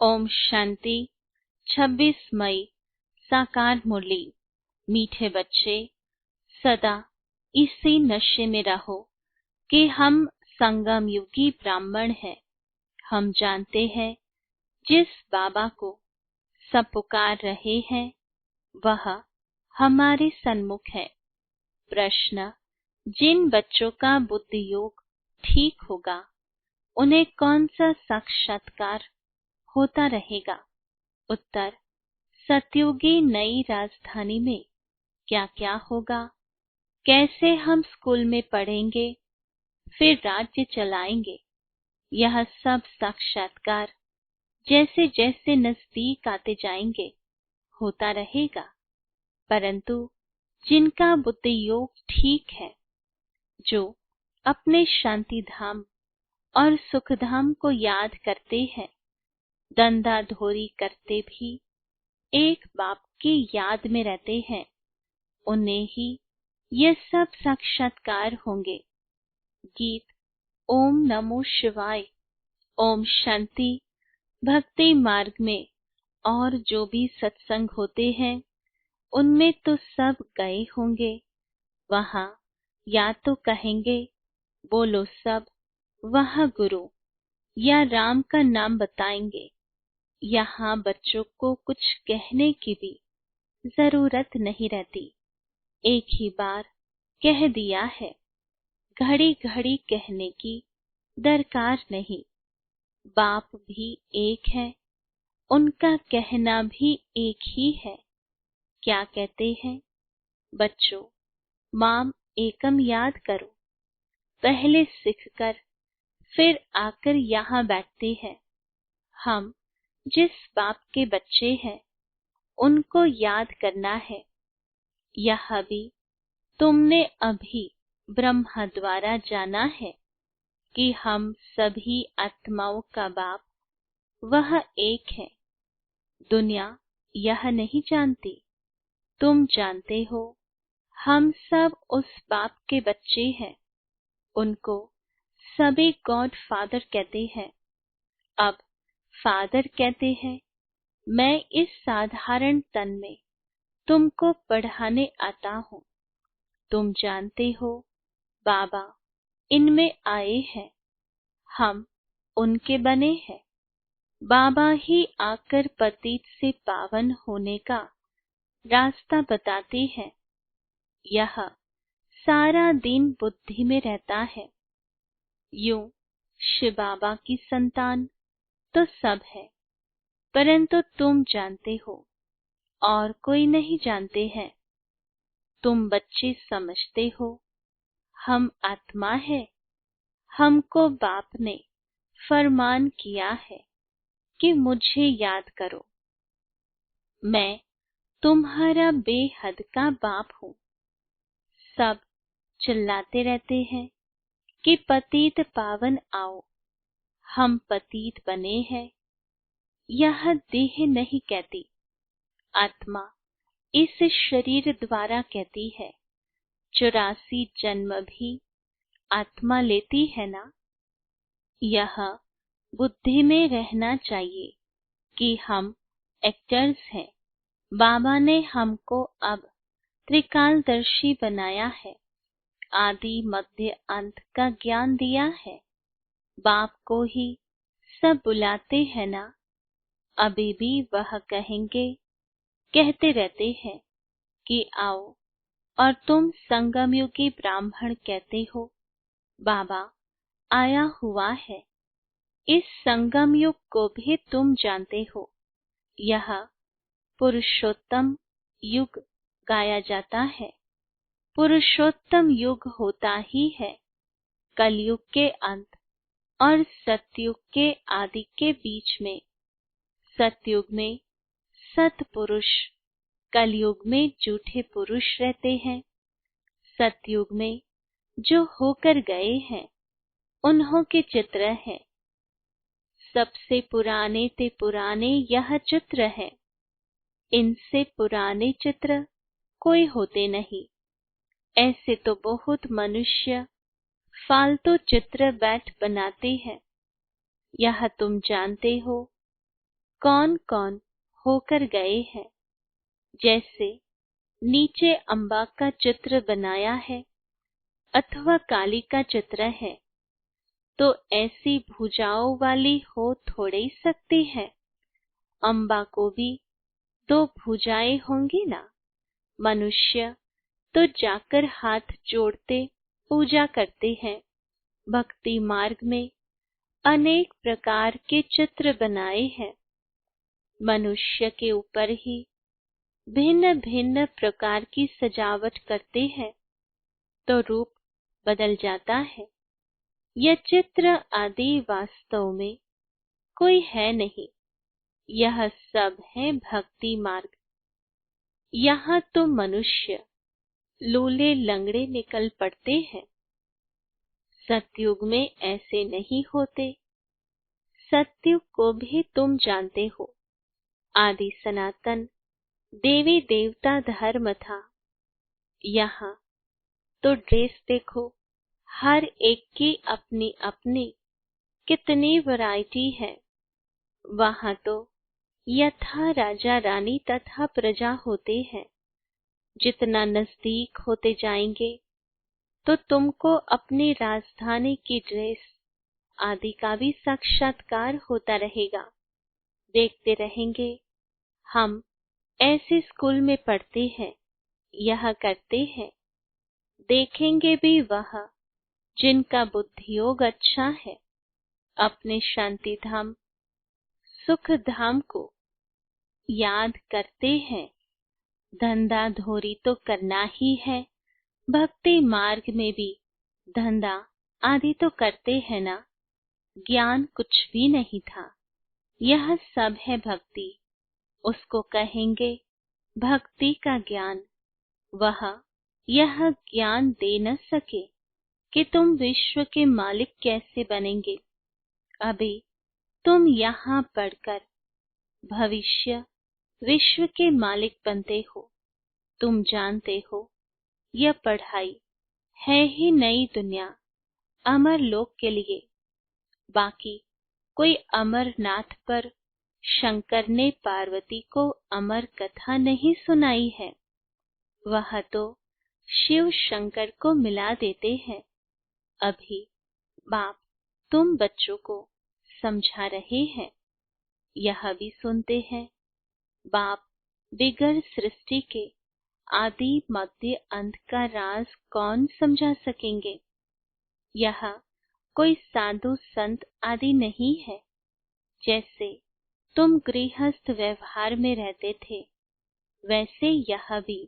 ओम शांति। 26 मई साकार मुरली। मीठे बच्चे, सदा इसी नशे में रहो कि हम संगम युगी ब्राह्मण हैं। हम जानते हैं जिस बाबा को सब पुकार रहे हैं वह हमारे सन्मुख है। प्रश्न: जिन बच्चों का बुद्धि योग ठीक होगा उन्हें कौन सा साक्षात्कार होता रहेगा? उत्तर: सतयुगी नई राजधानी में क्या क्या होगा, कैसे हम स्कूल में पढ़ेंगे, फिर राज्य चलाएंगे, यह सब साक्षात्कार जैसे जैसे नजदीक आते जाएंगे होता रहेगा। परंतु जिनका बुद्धि योग ठीक है, जो अपने शांति धाम और सुख धाम को याद करते हैं, दंडाधोरी करते भी एक बाप की याद में रहते हैं, उन्हें ही ये सब साक्षात्कार होंगे। गीत ओम नमो शिवाय। ओम शांति। भक्ति मार्ग में और जो भी सत्संग होते हैं उनमें तो सब गए होंगे। वहाँ या तो कहेंगे बोलो सब, वहाँ गुरु या राम का नाम बताएंगे। यहाँ बच्चों को कुछ कहने की भी जरूरत नहीं रहती, एक ही बार कह दिया है, घड़ी घड़ी कहने की दरकार नहीं। बाप भी एक है, उनका कहना भी एक ही है। क्या कहते हैं? बच्चों, माम एकम याद करो। पहले सीखकर फिर आकर यहाँ बैठते हैं। हम जिस बाप के बच्चे हैं उनको याद करना है। यह भी तुमने अभी ब्रह्मा द्वारा जाना है कि हम सभी आत्माओं का बाप वह एक है। दुनिया यह नहीं जानती, तुम जानते हो। हम सब उस बाप के बच्चे हैं। उनको सभी गॉड फादर कहते हैं। अब फादर कहते हैं, मैं इस साधारण तन में तुमको पढ़ाने आता हूँ। तुम जानते हो बाबा इनमें आए हैं, हम उनके बने हैं। बाबा ही आकर पतित से पावन होने का रास्ता बताते हैं। यह सारा दिन बुद्धि में रहता है। यूं शिव बाबा की संतान तो सब है, परंतु तुम जानते हो और कोई नहीं जानते हैं। तुम बच्चे समझते हो हम आत्मा है। हमको बाप ने फरमान किया है कि मुझे याद करो। मैं तुम्हारा बेहद का बाप हूँ। सब चिल्लाते रहते हैं कि पतित पावन आओ। हम पतित बने हैं, यह देह नहीं कहती, आत्मा इस शरीर द्वारा कहती है। 84 जन्म भी आत्मा लेती है ना। यह बुद्धि में रहना चाहिए कि हम एक्टर्स हैं। बाबा ने हमको अब त्रिकालदर्शी बनाया है। आदि मध्य अंत का ज्ञान दिया है। बाप को ही सब बुलाते हैं ना। अभी भी वह कहेंगे, कहते रहते हैं कि आओ, और तुम संगमयुगी ब्राह्मण कहते हो। बाबा आया हुआ है। इस संगम युग को भी तुम जानते हो। यह पुरुषोत्तम युग गाया जाता है। पुरुषोत्तम युग होता ही है कलयुग के अंत और सतयुग के आदि के बीच में। सतयुग में सतपुरुष, कलयुग में झूठे पुरुष रहते हैं। सतयुग में जो होकर गए हैं उन्हों के चित्र हैं। सबसे पुराने ते पुराने यह चित्र है। इनसे पुराने चित्र कोई होते नहीं। ऐसे तो बहुत मनुष्य फालतू चित्र बैठ बनाते हैं। यह तुम जानते हो। कौन कौन होकर गए हैं। जैसे नीचे अम्बा का चित्र बनाया है अथवा काली का चित्र है, तो ऐसी भुजाओं वाली हो थोड़े ही सकती है। अम्बा को भी दो भुजाएं होंगी ना। मनुष्य तो जाकर हाथ जोड़ते पूजा करते हैं। भक्ति मार्ग में अनेक प्रकार के चित्र बनाए हैं। मनुष्य के ऊपर ही भिन्न भिन्न प्रकार की सजावट करते हैं तो रूप बदल जाता है। यह चित्र आदि वास्तव में कोई है नहीं, यह सब है भक्ति मार्ग। यहाँ तो मनुष्य लूले लंगड़े निकल पड़ते हैं। सतयुग में ऐसे नहीं होते। सतयुग को भी तुम जानते हो, आदि सनातन देवी देवता धर्म था। यहाँ तो ड्रेस देखो, हर एक की अपनी अपनी कितनी वैरायटी है। वहाँ तो यथा राजा रानी तथा प्रजा होते हैं। जितना नजदीक होते जाएंगे तो तुमको अपनी राजधानी की ड्रेस आदि का भी साक्षात्कार होता रहेगा। देखते रहेंगे, हम ऐसे स्कूल में पढ़ते हैं, यह करते हैं। देखेंगे भी वह जिनका बुद्धि योग अच्छा है, अपने शांति धाम सुख धाम को याद करते हैं। धंधा धोरी तो करना ही है। भक्ति मार्ग में भी धंधा आदि तो करते हैं ना। ज्ञान कुछ भी नहीं था, यह सब है भक्ति। उसको कहेंगे भक्ति का ज्ञान। वह यह ज्ञान दे न सके कि तुम विश्व के मालिक कैसे बनेंगे। अभी तुम यहाँ पढ़कर भविष्य विश्व के मालिक बनते हो। तुम जानते हो, यह पढ़ाई है ही नई दुनिया अमर लोक के लिए। बाकी कोई अमरनाथ पर शंकर ने पार्वती को अमर कथा नहीं सुनाई है। वह तो शिव शंकर को मिला देते हैं। अभी बाप तुम बच्चों को समझा रहे हैं, यह भी सुनते हैं। बाप बिगड़ सृष्टि के आदि मध्य अंत का राज कौन समझा सकेंगे। यह कोई साधु संत आदि नहीं है। जैसे तुम गृहस्थ व्यवहार में रहते थे, वैसे यह भी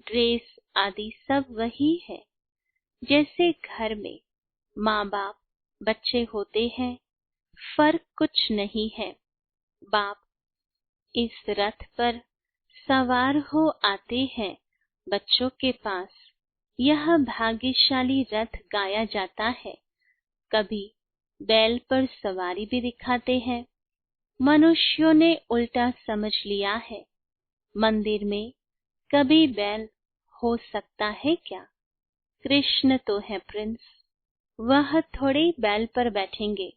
ड्रेस आदि सब वही है। जैसे घर में माँ बाप बच्चे होते हैं, फर्क कुछ नहीं है। बाप इस रथ पर सवार हो आते हैं बच्चों के पास। यह भाग्यशाली रथ गाया जाता है। कभी बैल पर सवारी भी दिखाते हैं। मनुष्यों ने उल्टा समझ लिया है। मंदिर में कभी बैल हो सकता है क्या? कृष्ण तो है प्रिंस, वह थोड़े बैल पर बैठेंगे।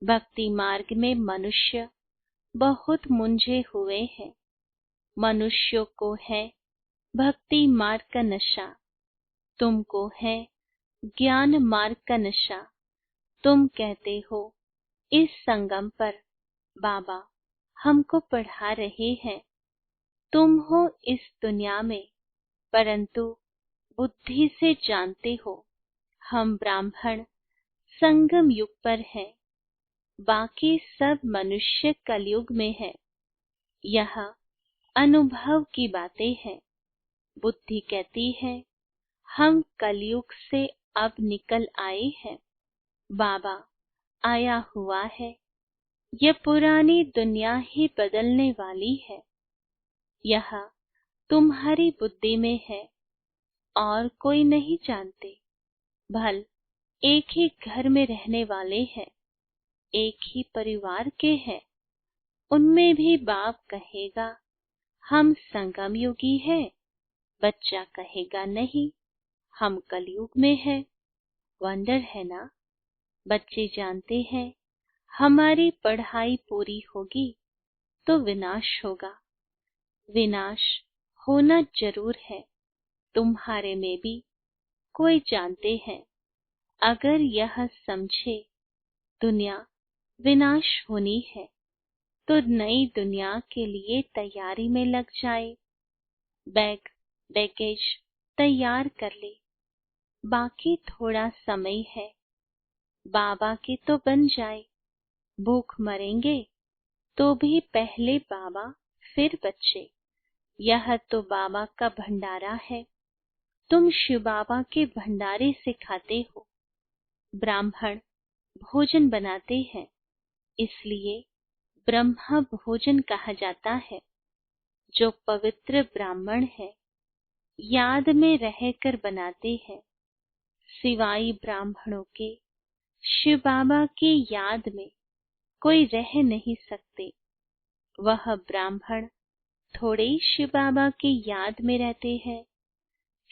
भक्ति मार्ग में मनुष्य बहुत मुंझे हुए हैं। मनुष्यों को है भक्ति मार्ग का नशा, तुमको है ज्ञान मार्ग का नशा। तुम कहते हो इस संगम पर बाबा हमको पढ़ा रहे हैं। तुम हो इस दुनिया में, परंतु बुद्धि से जानते हो हम ब्राह्मण संगम युग पर हैं। बाकी सब मनुष्य कलयुग में है। यह अनुभव की बातें हैं। बुद्धि कहती है हम कलयुग से अब निकल आए हैं। बाबा आया हुआ है। यह पुरानी दुनिया ही बदलने वाली है। यह तुम्हारी बुद्धि में है और कोई नहीं जानते। भल एक ही घर में रहने वाले हैं, एक ही परिवार के हैं। उनमें भी बाप कहेगा हम संगम युगी हैं। बच्चा कहेगा नहीं, हम कलयुग में हैं। वंडर है ना। बच्चे जानते हैं हमारी पढ़ाई पूरी होगी तो विनाश होगा। विनाश होना जरूर है, तुम्हारे में भी कोई जानते हैं। अगर यह समझे दुनिया विनाश होनी है तो नई दुनिया के लिए तैयारी में लग जाए। बैग बैगेज तैयार कर ले, बाकी थोड़ा समय है, बाबा के तो बन जाए। भूख मरेंगे तो भी पहले बाबा फिर बच्चे, यह तो बाबा का भंडारा है। तुम शिव बाबा के भंडारे से खाते हो। ब्राह्मण भोजन बनाते हैं, इसलिए ब्रह्म भोजन कहा जाता है। जो पवित्र ब्राह्मण है, याद में रहकर बनाते हैं। सिवाय ब्राह्मणों के शिव बाबा की याद में कोई रह नहीं सकते। वह ब्राह्मण थोड़े शिव बाबा की याद में रहते हैं।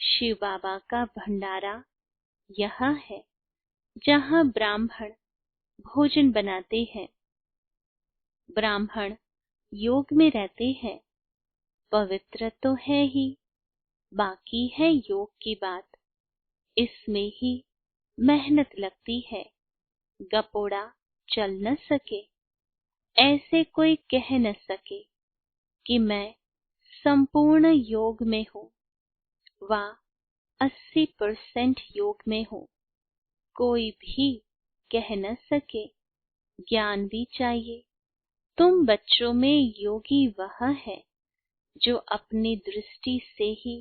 शिव बाबा का भंडारा यह है जहाँ ब्राह्मण भोजन बनाते हैं। ब्राह्मण योग में रहते हैं, पवित्र तो है ही, बाकी है योग की बात। इसमें ही मेहनत लगती है, गपोड़ा चल न सके। ऐसे कोई कह न सके कि मैं संपूर्ण योग में हूँ व 80% योग में हूँ। कोई भी कह न सके। ज्ञान भी चाहिए। तुम बच्चों में योगी वह है जो अपनी दृष्टि से ही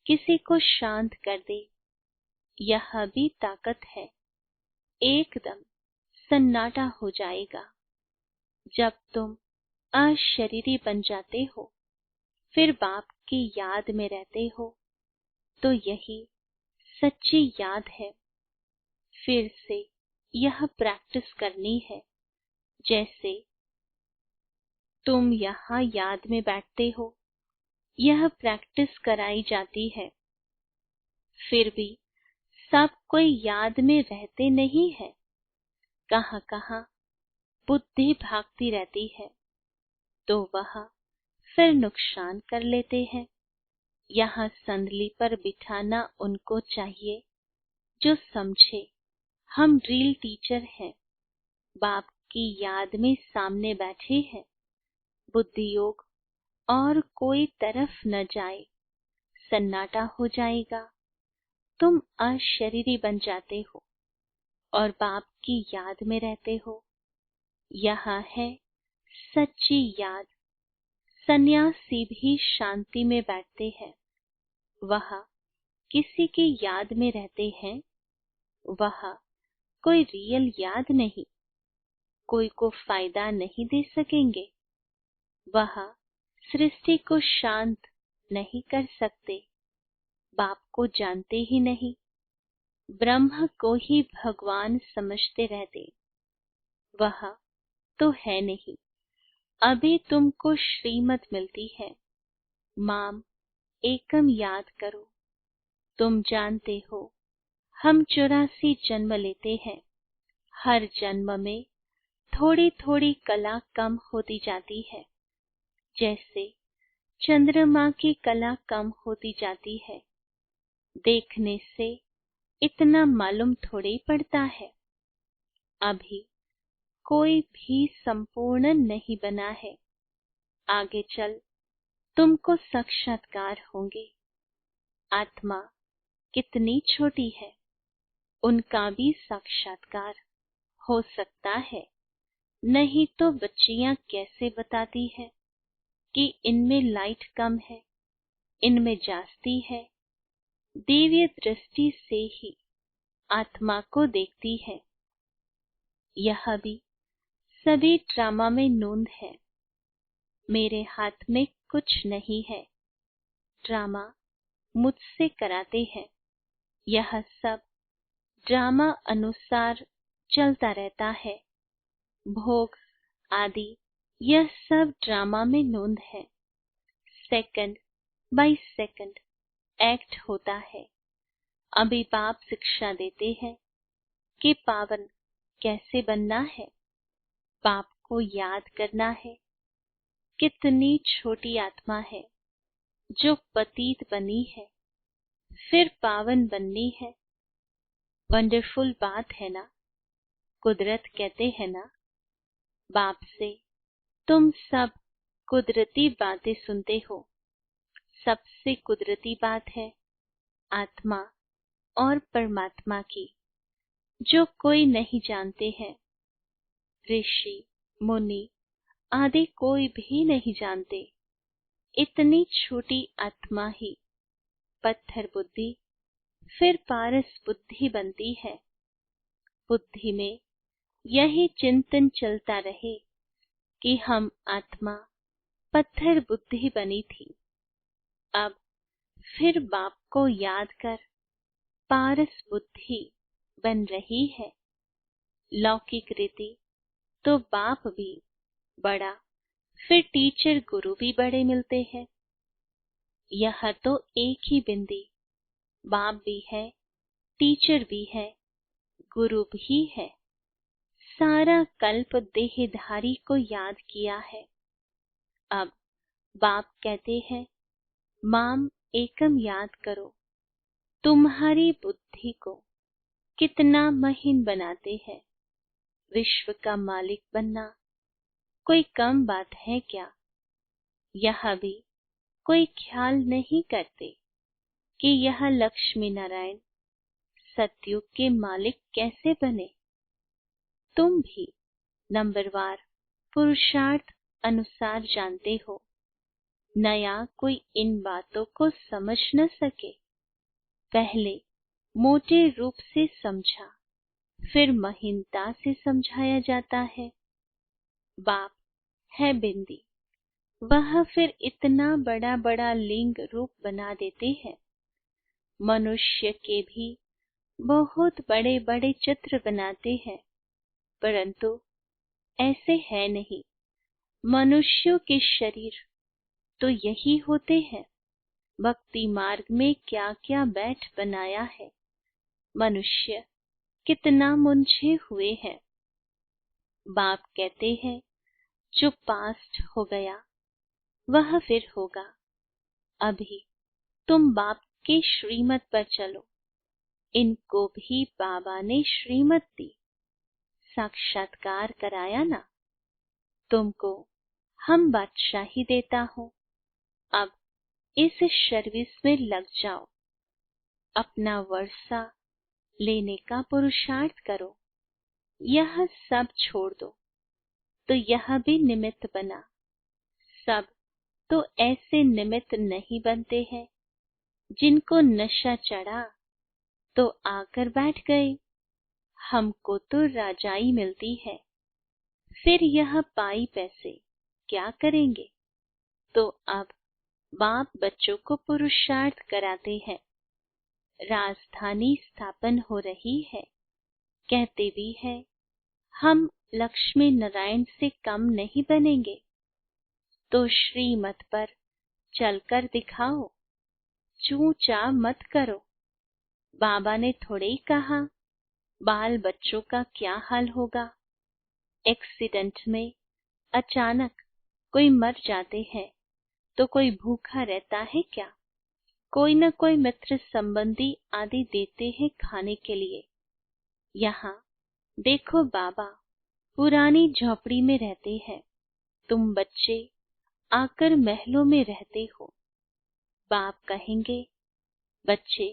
किसी को शांत कर दे। यह भी ताकत है। एकदम सन्नाटा हो जाएगा। जब तुम अशरीरी बन जाते हो, फिर बाप की याद में रहते हो, तो यही सच्ची याद है। फिर से यह प्रैक्टिस करनी है। जैसे तुम यहाँ याद में बैठते हो, यह प्रैक्टिस कराई जाती है। फिर भी सब कोई याद में रहते नहीं है। कहाँ कहाँ बुद्धि भागती रहती है, तो वह फिर नुकसान कर लेते हैं। यहाँ संदली पर बिठाना उनको चाहिए जो समझे हम ड्रिल टीचर हैं, बाप की याद में सामने बैठे हैं। बुद्धि योग और कोई तरफ न जाए, सन्नाटा हो जाएगा। तुम अशरीरी बन जाते हो और बाप की याद में रहते हो। यह है सच्ची याद। सन्यासी भी शांति में बैठते हैं, वह किसी की याद में रहते हैं। वह कोई रियल याद नहीं, कोई को फायदा नहीं दे सकेंगे। वह सृष्टि को शांत नहीं कर सकते। बाप को जानते ही नहीं, ब्रह्म को ही भगवान समझते रहते। वह तो है नहीं। अभी तुमको श्रीमत मिलती है, माम एकम याद करो। तुम जानते हो हम 84 जन्म लेते हैं। हर जन्म में थोड़ी थोड़ी कला कम होती जाती है। जैसे चंद्रमा की कला कम होती जाती है। देखने से इतना मालूम थोड़ी पड़ता है। अभी कोई भी संपूर्ण नहीं बना है। आगे चल तुमको साक्षात्कार होंगे। आत्मा कितनी छोटी है, उनका भी साक्षात्कार हो सकता है। नहीं तो बच्चियां कैसे बताती है कि इनमें लाइट कम है, इनमें जास्ती है। दिव्य दृष्टि से ही आत्मा को देखती है। यह भी सभी ड्रामा में नोंद है। मेरे हाथ में कुछ नहीं है। ड्रामा मुझसे कराते हैं। यह सब ड्रामा अनुसार चलता रहता है। भोग आदि यह सब ड्रामा में नोंद है। सेकंड बाय सेकंड एक्ट होता है। अभी बाप शिक्षा देते हैं कि पावन कैसे बनना है। बाप को याद करना है। कितनी छोटी आत्मा है जो पतित बनी है, फिर पावन बननी है। वंडरफुल बात है ना। कुदरत कहते हैं ना, बाप से तुम सब कुदरती बातें सुनते हो। सबसे कुदरती बात है आत्मा और परमात्मा की, जो कोई नहीं जानते हैं। ऋषि मुनि आदि कोई भी नहीं जानते। इतनी छोटी आत्मा ही पत्थर बुद्धि फिर पारस बुद्धि बनती है। बुद्धि में यही चिंतन चलता रहे कि हम आत्मा पत्थर बुद्धि बनी थी। अब फिर बाप को याद कर पारस बुद्धि बन रही है। लौकिक रीति तो बाप भी बड़ा, फिर टीचर गुरु भी बड़े मिलते हैं। यह तो एक ही बिंदी, बाप भी है, टीचर भी है, गुरु भी है। सारा कल्प देहधारी को याद किया है। अब बाप कहते हैं माम एकम याद करो। तुम्हारी बुद्धि को कितना महीन बनाते हैं। विश्व का मालिक बनना कोई कम बात है क्या? यह भी कोई ख्याल नहीं करते कि यह लक्ष्मी नारायण सतयुग के मालिक कैसे बने। तुम भी नंबरवार पुरुषार्थ अनुसार जानते हो। नया कोई इन बातों को समझ न सके। पहले मोटे रूप से समझा, फिर महीनता से समझाया जाता है। बाप है बिंदी, वह फिर इतना बड़ा बड़ा लिंग रूप बना देते हैं। मनुष्य के भी बहुत बड़े बड़े चित्र बनाते हैं, परंतु ऐसे है नहीं। मनुष्यों के शरीर तो यही होते हैं। भक्ति मार्ग में क्या क्या बैठ बनाया है। मनुष्य कितना मुंझे हुए हैं। बाप कहते हैं जो पास्ट हो गया वह फिर होगा। अभी तुम बाप के श्रीमत पर चलो। इनको भी बाबा ने श्रीमत दी, साक्षात्कार कराया ना। तुमको हम बादशाही देता हूँ। अब इस सर्विस में लग जाओ। अपना वर्षा लेने का पुरुषार्थ करो। यह सब छोड़ दो तो यह भी निमित्त बना। सब तो ऐसे निमित्त नहीं बनते हैं जिनको नशा चढ़ा तो आकर बैठ गए। हमको तो राजाई मिलती है, फिर यह पाई पैसे क्या करेंगे। तो अब बाप बच्चों को पुरुषार्थ कराते हैं। राजधानी स्थापन हो रही है। कहते भी है हम लक्ष्मी नारायण से कम नहीं बनेंगे। तो श्रीमत पर चलकर दिखाओ, चू चा मत करो। बाबा ने थोड़े ही कहा बाल बच्चों का क्या हाल होगा। एक्सीडेंट में अचानक कोई मर जाते हैं तो कोई भूखा रहता है क्या? कोई न कोई मित्र संबंधी आदि देते हैं खाने के लिए। यहाँ देखो बाबा पुरानी झोपड़ी में रहते हैं, तुम बच्चे आकर महलों में रहते हो। बाप कहेंगे बच्चे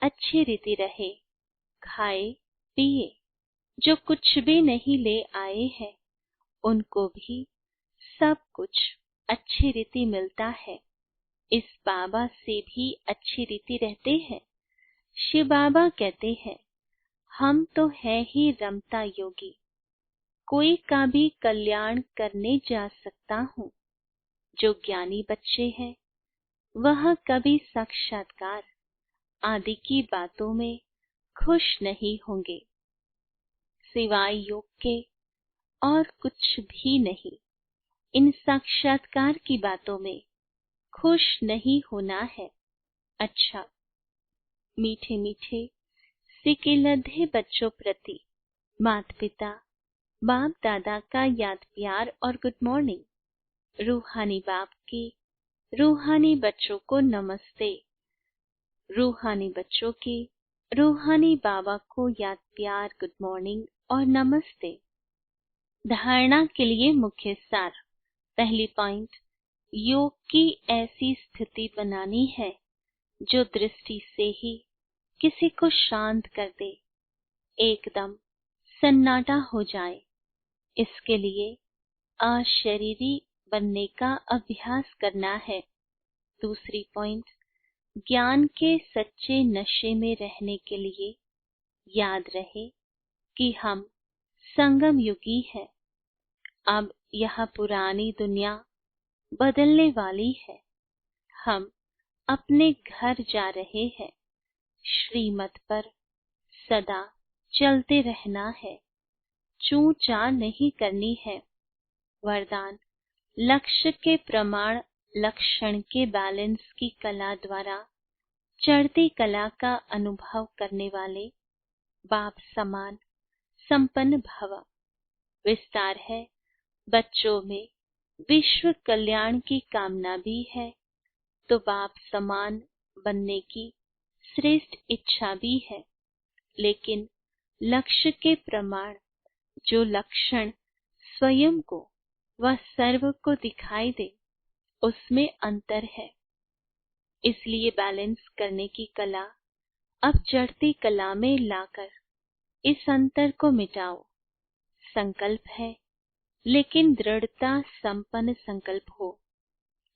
अच्छी रीति रहे, खाए पिए। जो कुछ भी नहीं ले आए हैं उनको भी सब कुछ अच्छी रीति मिलता है। इस बाबा से भी अच्छी रीति रहते हैं। शिव बाबा कहते हैं हम तो है ही रमता योगी, कोई का भी कल्याण करने जा सकता हूँ। जो ज्ञानी बच्चे हैं वह कभी साक्षात्कार आदि की बातों में खुश नहीं होंगे, सिवाय योग के और कुछ भी नहीं। इन साक्षात्कार की बातों में खुश नहीं होना है। अच्छा, मीठे मीठे सिके लधे बच्चों प्रति माता पिता बाप दादा का याद प्यार और गुड मॉर्निंग। रूहानी बाप के रूहानी बच्चों को नमस्ते। रूहानी बच्चों के रूहानी बाबा को याद प्यार, गुड मॉर्निंग और नमस्ते। धारणा के लिए मुख्य सार। पहली पॉइंट, योग की ऐसी स्थिति बनानी है जो दृष्टि से ही किसी को शांत कर दे, एकदम सन्नाटा हो जाए। इसके लिए अशरीरी बनने का अभ्यास करना है। दूसरी पॉइंट, ज्ञान के सच्चे नशे में रहने के लिए याद रहे कि हम संगम युगी हैं। अब यह पुरानी दुनिया बदलने वाली है। हम अपने घर जा रहे हैं। श्रीमत पर सदा चलते रहना है, चूं चा नहीं करनी है। वरदान, लक्ष्य के प्रमाण लक्षण के बैलेंस की कला द्वारा चढ़ती कला का अनुभव करने वाले बाप समान संपन्न भव। विस्तार है, बच्चों में विश्व कल्याण की कामना भी है तो बाप समान बनने की श्रेष्ठ इच्छा भी है। लेकिन लक्ष्य के प्रमाण, जो लक्षण स्वयं को व सर्व को दिखाई दे, उसमें अंतर है। इसलिए बैलेंस करने की कला अब चढ़ती कला में लाकर इस अंतर को मिटाओ। संकल्प है, लेकिन दृढ़ता संपन्न संकल्प हो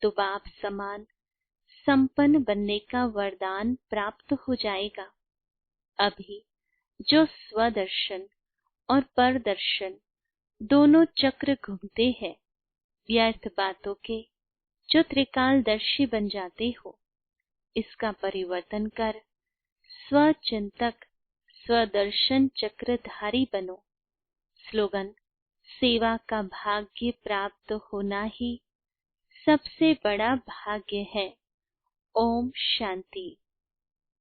तो बाप समान संपन्न बनने का वरदान प्राप्त हो जाएगा। अभी जो स्वदर्शन और परदर्शन दोनों चक्र घूमते हैं, व्यर्थ बातों के जो त्रिकालदर्शी बन जाते हो, इसका परिवर्तन कर स्वचिंतक स्वदर्शन चक्रधारी बनो। स्लोगन, सेवा का भाग्य प्राप्त होना ही सबसे बड़ा भाग्य है। ओम शांति।